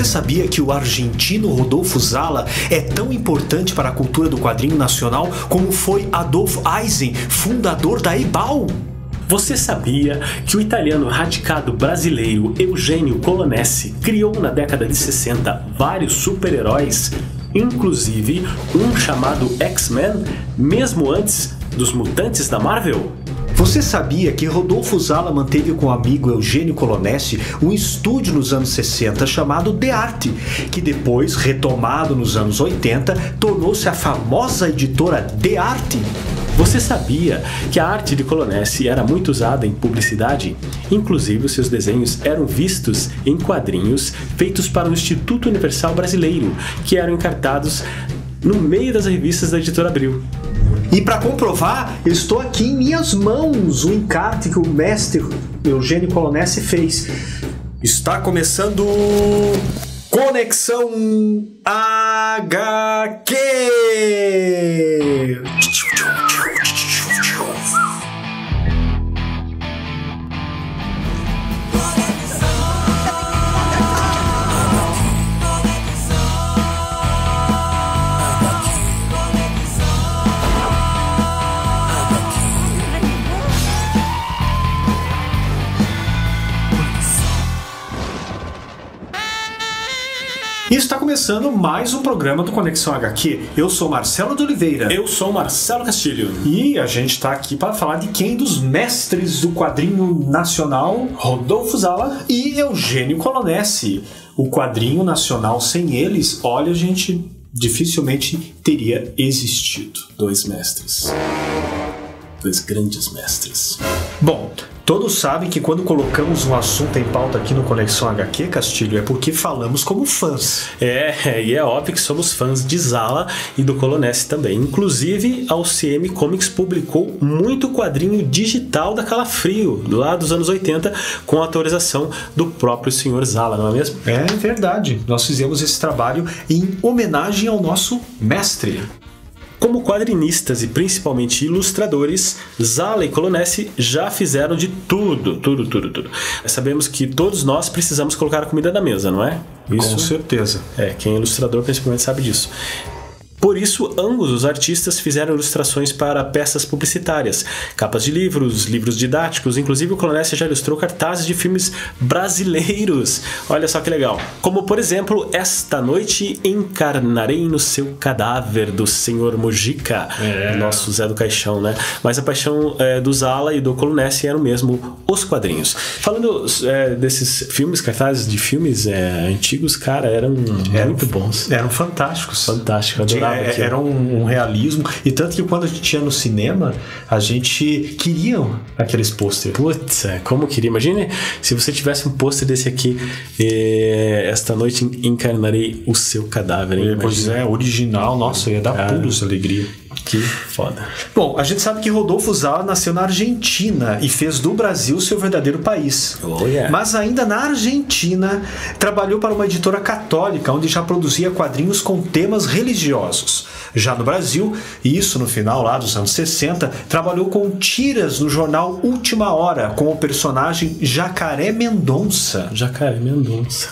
Você sabia que o argentino Rodolfo Zala é tão importante para a cultura do quadrinho nacional como foi Adolf Eisen, fundador da Ebal? Você sabia que o italiano radicado brasileiro Eugenio Colonesi criou na década de 60 vários super-heróis, inclusive um chamado X-Men, mesmo antes dos mutantes da Marvel? Você sabia que Rodolfo Zala manteve com o amigo Eugenio Colonesi um estúdio nos anos 60 chamado The Art, que depois, retomado nos anos 80, tornou-se a famosa editora The Art? Você sabia que a arte de Colonesi era muito usada em publicidade? Inclusive, os seus desenhos eram vistos em quadrinhos feitos para o Instituto Universal Brasileiro, que eram encartados no meio das revistas da Editora Abril. E para comprovar, estou aqui em minhas mãos o encarte que o mestre Eugenio Colonesi fez. Está começando Conexão HQ! E está começando mais um programa do Conexão HQ. Eu sou Marcelo de Oliveira. Eu sou Marcelo Castilho. E a gente está aqui para falar de quem? Dos mestres do quadrinho nacional, Rodolfo Zala e Eugenio Colonesi. O quadrinho nacional, sem eles, olha, a gente dificilmente teria existido. Dois mestres. Dois grandes mestres. Bom, todos sabem que quando colocamos um assunto em pauta aqui no Conexão HQ, Castilho, é porque falamos como fãs. E é óbvio que somos fãs de Zala e do Colonesi também. Inclusive, a UCM Comics publicou muito quadrinho digital da Calafrio, lá dos anos 80, com a autorização do próprio senhor Zala, não é mesmo? É verdade. Nós fizemos esse trabalho em homenagem ao nosso mestre. Como quadrinistas e principalmente ilustradores, Zala e Colonesi já fizeram de tudo. Sabemos que todos nós precisamos colocar a comida na mesa, não é? Isso, com certeza. Quem é ilustrador principalmente sabe disso. Por isso, ambos os artistas fizeram ilustrações para peças publicitárias, capas de livros, livros didáticos, inclusive o Colonesi já ilustrou cartazes de filmes brasileiros. Olha só que legal. Como, por exemplo, Esta Noite Encarnarei no Seu Cadáver, do Senhor Mojica, nosso Zé do Caixão, né? Mas a paixão do Zala e do Colonesi eram mesmo os quadrinhos. Falando desses filmes, cartazes de filmes antigos, cara, eram muito bons. Eram fantásticos. Fantástico, adorava. Era um realismo, e tanto que quando a gente ia no cinema, a gente queria aqueles pôster. Putz, como queria. Imagine se você tivesse um pôster desse aqui, Esta Noite Encarnarei o Seu Cadáver, hein? Pois original, nossa, ia dar pulos alegria. Que foda. Bom, a gente sabe que Rodolfo Zala nasceu na Argentina e fez do Brasil seu verdadeiro país. Mas ainda na Argentina, trabalhou para uma editora católica, onde já produzia quadrinhos com temas religiosos. Já no Brasil, e isso no final lá dos anos 60, trabalhou com tiras no jornal Última Hora, com o personagem Jacaré Mendonça. Jacaré Mendonça.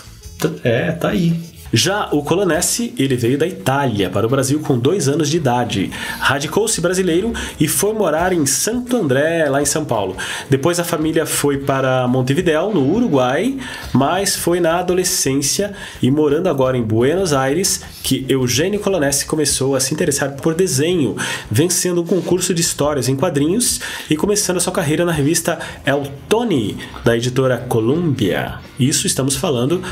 Tá aí. Já o Colonesi, ele veio da Itália para o Brasil com 2 anos de idade. Radicou-se brasileiro e foi morar em Santo André, lá em São Paulo. Depois a família foi para Montevidéu, no Uruguai, mas foi na adolescência e morando agora em Buenos Aires que Eugenio Colonesi começou a se interessar por desenho, vencendo um concurso de histórias em quadrinhos e começando a sua carreira na revista El Tony, da editora Columbia. Isso estamos falando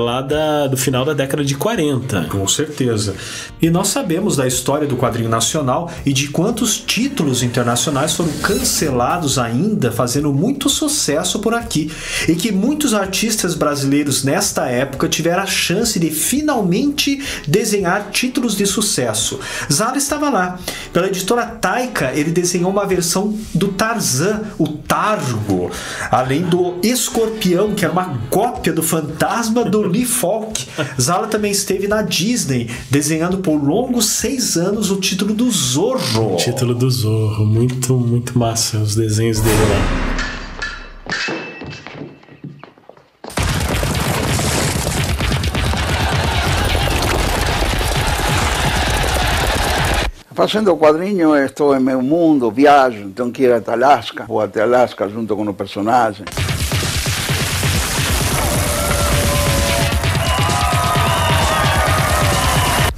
lá do final da década de 40. Com certeza. E nós sabemos da história do quadrinho nacional e de quantos títulos internacionais foram cancelados ainda, fazendo muito sucesso por aqui. E que muitos artistas brasileiros nesta época tiveram a chance de finalmente desenhar títulos de sucesso. Zala estava lá. Pela editora Taika, ele desenhou uma versão do Tarzan, o Targo, além do Escorpião, que era uma cópia do fantasma do Lee Falk. Zala também esteve na Disney, desenhando por longos 6 anos o título do Zorro. O título do Zorro, muito, muito massa os desenhos dele lá. Fazendo quadrinho, eu estou em meu mundo, viajo, tenho que ir até Alasca, vou até Alasca junto com o personagem.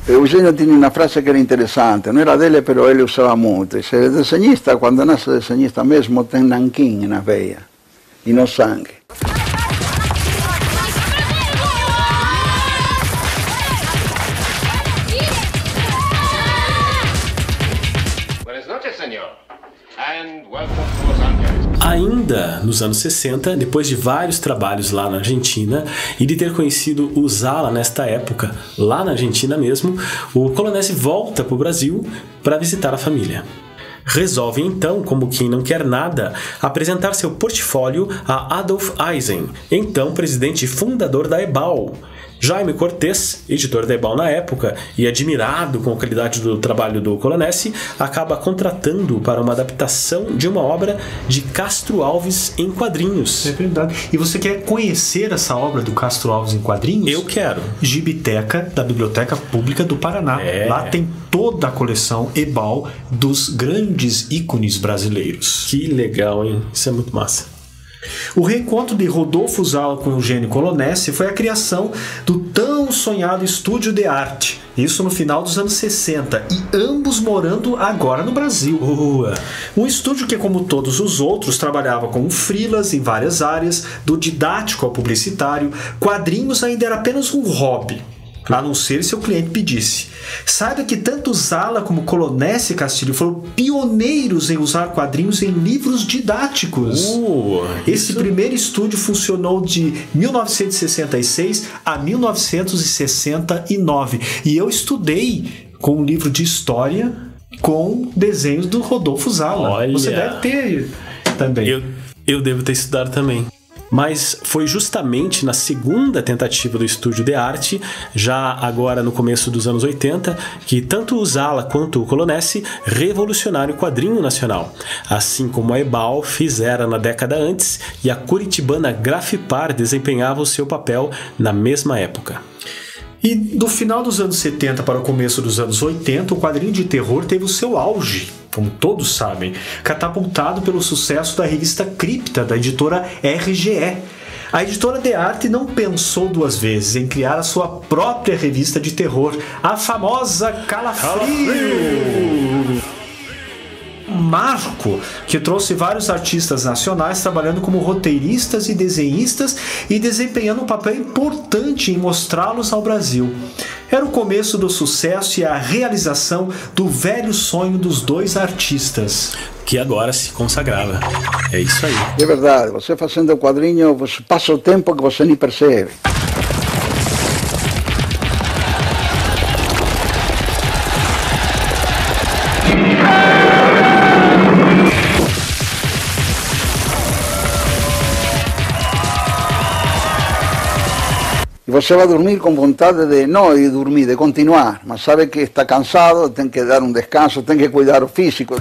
Eugênio tinha uma frase que era interessante, não era dele, mas ele usava muito. Disse, desenhista, quando nasce desenhista mesmo, tem nanquim na veia e no sangue. Ainda nos anos 60, depois de vários trabalhos lá na Argentina e de ter conhecido o Zala nesta época, lá na Argentina mesmo, o Colonese volta para o Brasil para visitar a família. Resolve então, como quem não quer nada, apresentar seu portfólio a Adolf Eisen, então presidente e fundador da Ebal. Jaime Cortez, editor da Ebal na época e admirado com a qualidade do trabalho do Colonese, acaba contratando-o para uma adaptação de uma obra de Castro Alves em quadrinhos. É verdade. E você quer conhecer essa obra do Castro Alves em quadrinhos? Eu quero. Gibiteca da Biblioteca Pública do Paraná. Lá tem toda a coleção Ebal dos grandes ícones brasileiros. Que legal, hein? Isso é muito massa. O reencontro de Rodolfo Zala com Eugênio Colonese foi a criação do tão sonhado Estúdio de Arte, isso no final dos anos 60, e ambos morando agora no Brasil. Um estúdio que, como todos os outros, trabalhava com freelas em várias áreas, do didático ao publicitário. Quadrinhos ainda era apenas um hobby, a não ser se o cliente pedisse. Saiba que tanto Zala como Colonese Castilho foram pioneiros em usar quadrinhos em livros didáticos. Esse primeiro estúdio funcionou de 1966 a 1969 e eu estudei com um livro de história com desenhos do Rodolfo Zala. Olha. Você deve ter também. Eu devo ter estudado também. Mas foi justamente na segunda tentativa do Estúdio de Arte, já agora no começo dos anos 80, que tanto o Zala quanto o Colonese revolucionaram o quadrinho nacional, assim como a Ebal fizera na década antes e a curitibana Grafipar desempenhava o seu papel na mesma época. E do final dos anos 70 para o começo dos anos 80, o quadrinho de terror teve o seu auge, como todos sabem, catapultado pelo sucesso da revista Cripta, da editora RGE. A editora de arte não pensou duas vezes em criar a sua própria revista de terror, a famosa Calafrio! Marco, que trouxe vários artistas nacionais trabalhando como roteiristas e desenhistas e desempenhando um papel importante em mostrá-los ao Brasil. Era o começo do sucesso e a realização do velho sonho dos dois artistas, que agora se consagrava. É isso aí. É verdade, você fazendo quadrinho, você passa o tempo que você nem percebe. E você vai dormir com vontade de não de dormir, de continuar, mas sabe que está cansado, tem que dar um descanso, tem que cuidar o físico.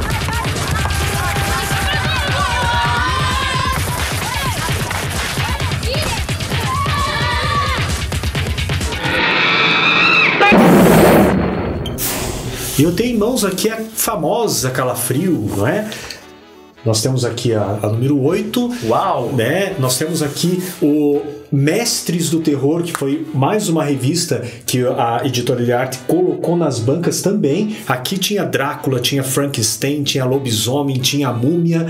E eu tenho em mãos aqui a famosa Calafrio, não é? Nós temos aqui a número 8. Uau! Né? Nós temos aqui o Mestres do Terror, que foi mais uma revista que a editora de arte colocou nas bancas também. Aqui tinha Drácula, tinha Frankenstein, tinha Lobisomem, tinha a Múmia.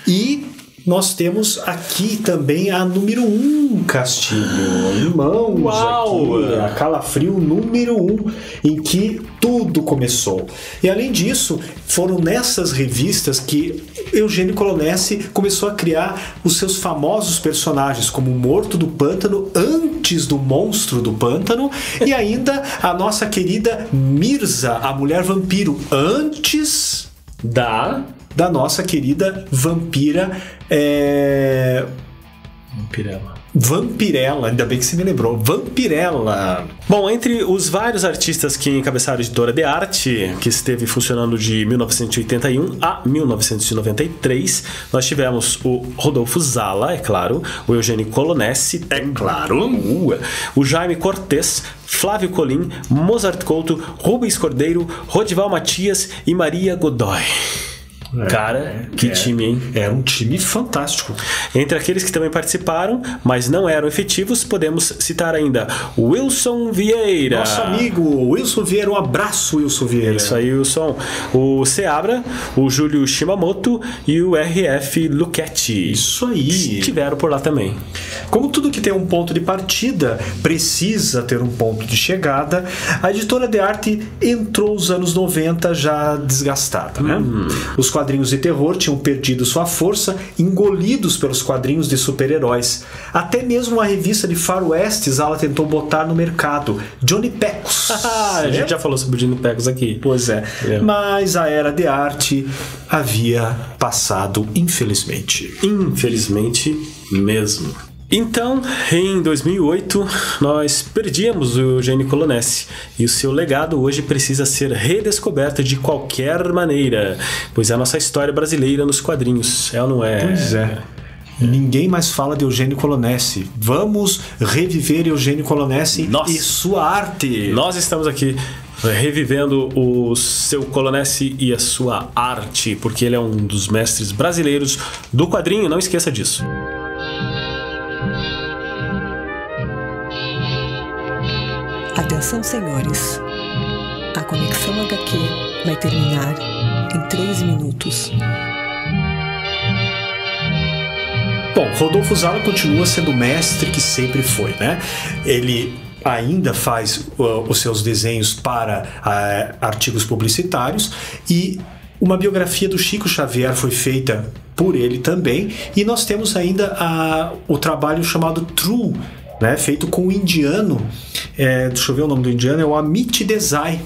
E nós temos aqui também a número 1, Castilho. Irmãos, uau! Aqui, a Calafrio número 1, em que tudo começou. E além disso, foram nessas revistas que Eugênio Colonese começou a criar os seus famosos personagens, como o Morto do Pântano, antes do Monstro do Pântano, e ainda a nossa querida Mirza, a Mulher Vampiro, antes da nossa querida vampira Vampirella. Vampirella, ainda bem que você me lembrou. Vampirella. Bom, entre os vários artistas que encabeçaram a editora de arte, que esteve funcionando de 1981 a 1993, nós tivemos o Rodolfo Zala, é claro, o Eugênio Colonesi, É claro. o Jaime Cortez, Flávio Colim, Mozart Couto, Rubens Cordeiro, Rodival Matias e Maria Godoy. Cara, que time, hein? Era um time fantástico. Entre aqueles que também participaram, mas não eram efetivos, podemos citar ainda o Wilson Vieira. Nosso amigo Wilson Vieira, um abraço, Wilson Vieira. Isso aí, Wilson. O Seabra, o Júlio Shimamoto e o RF Luchetti. Isso aí. Estiveram por lá também. Como tudo que tem um ponto de partida precisa ter um ponto de chegada, a editora de arte entrou os anos 90 já desgastada, né? Os quadrinhos de terror tinham perdido sua força, engolidos pelos quadrinhos de super-heróis. Até mesmo uma revista de faroestes ela tentou botar no mercado, Johnny Pecos. A gente já falou sobre o Johnny Pecos aqui. Pois é. Mas a era de arte havia passado, infelizmente. Infelizmente mesmo. Então, em 2008, nós perdíamos o Eugênio Colonesi e o seu legado hoje precisa ser redescoberto de qualquer maneira, pois é a nossa história brasileira nos quadrinhos, é ou não é? Pois é. Ninguém mais fala de Eugênio Colonesi. Vamos reviver Eugênio Colonesi e sua arte. Nós estamos aqui revivendo o seu Colonesi e a sua arte, porque ele é um dos mestres brasileiros do quadrinho, não esqueça disso. Atenção, senhores. A Conexão HQ vai terminar em 3 minutos. Bom, Rodolfo Zala continua sendo o mestre que sempre foi, né? Ele ainda faz os seus desenhos para artigos publicitários e uma biografia do Chico Xavier foi feita por ele também, e nós temos ainda o trabalho chamado True, né, feito com o indiano, deixa eu ver o nome do indiano, é o Amit Desai,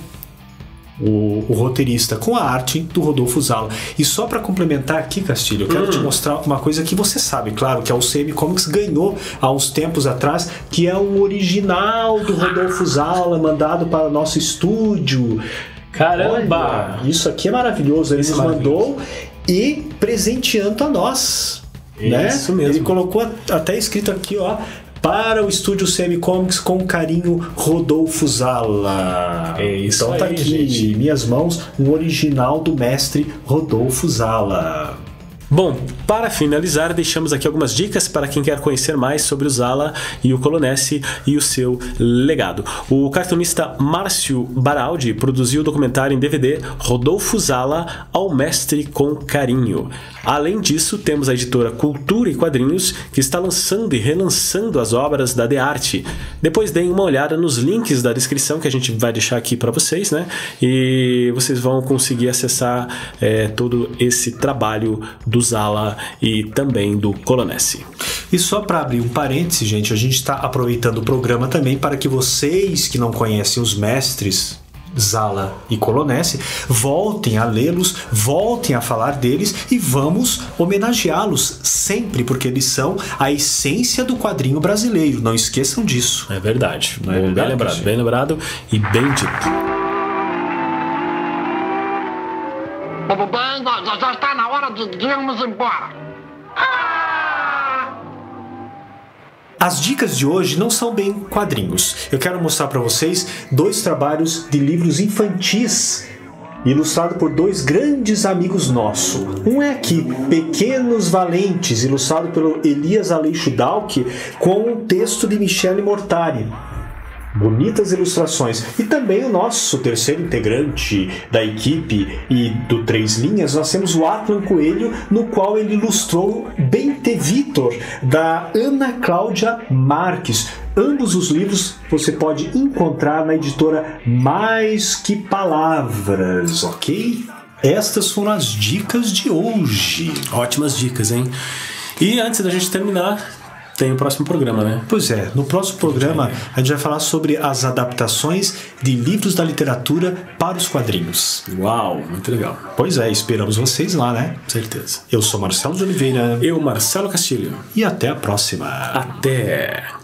o roteirista, com a arte do Rodolfo Zala. E só para complementar aqui, Castilho, eu quero te mostrar uma coisa que você sabe, claro, que a UCM Comics ganhou há uns tempos atrás, que é um original do Rodolfo Zala, mandado para o nosso estúdio. Caramba! Olha, isso aqui é maravilhoso, ele nos mandou e presenteando a nós. Isso né? mesmo. Ele colocou até escrito aqui, ó, para o estúdio CM Comics com carinho, Rodolfo Zala. É isso então aí, tá aqui, gente. em minhas mãos, um original do mestre Rodolfo Zala. Bom, para finalizar, deixamos aqui algumas dicas para quem quer conhecer mais sobre o Zala e o Colonesi e o seu legado. O cartunista Márcio Baraldi produziu o documentário em DVD Rodolfo Zala ao Mestre com Carinho. Além disso, temos a editora Cultura e Quadrinhos, que está lançando e relançando as obras da The Arte. Depois deem uma olhada nos links da descrição que a gente vai deixar aqui para vocês, né? E vocês vão conseguir acessar todo esse trabalho do Zala e também do Colonesi. E só para abrir um parêntese, gente, a gente está aproveitando o programa também para que vocês que não conhecem os mestres Zala e Colonesi voltem a lê-los, voltem a falar deles e vamos homenageá-los sempre, porque eles são a essência do quadrinho brasileiro, não esqueçam disso. É verdade, Não é verdade, bem lembrado e bem dito. Tudo bem, já está na hora de irmos embora. As dicas de hoje não são bem quadrinhos. Eu quero mostrar para vocês 2 trabalhos de livros infantis ilustrado por 2 grandes amigos nossos. Um é aqui, Pequenos Valentes, ilustrado pelo Elias Aleixo Dalck, com um texto de Michele Mortari. Bonitas ilustrações. E também o nosso terceiro integrante da equipe e do 3 Linhas, nós temos o Atlan Coelho, no qual ele ilustrou Bente Vitor, da Ana Cláudia Marques. Ambos os livros você pode encontrar na editora Mais Que Palavras, ok? Estas foram as dicas de hoje. Ótimas dicas, hein? E antes da gente terminar, Tem o próximo programa, né? Pois é, no próximo programa a gente vai falar sobre as adaptações de livros da literatura para os quadrinhos. Uau, muito legal. Pois é, esperamos vocês lá, né? Certeza. Eu sou Marcelo de Oliveira. Eu, Marcelo Castilho. E até a próxima. Até!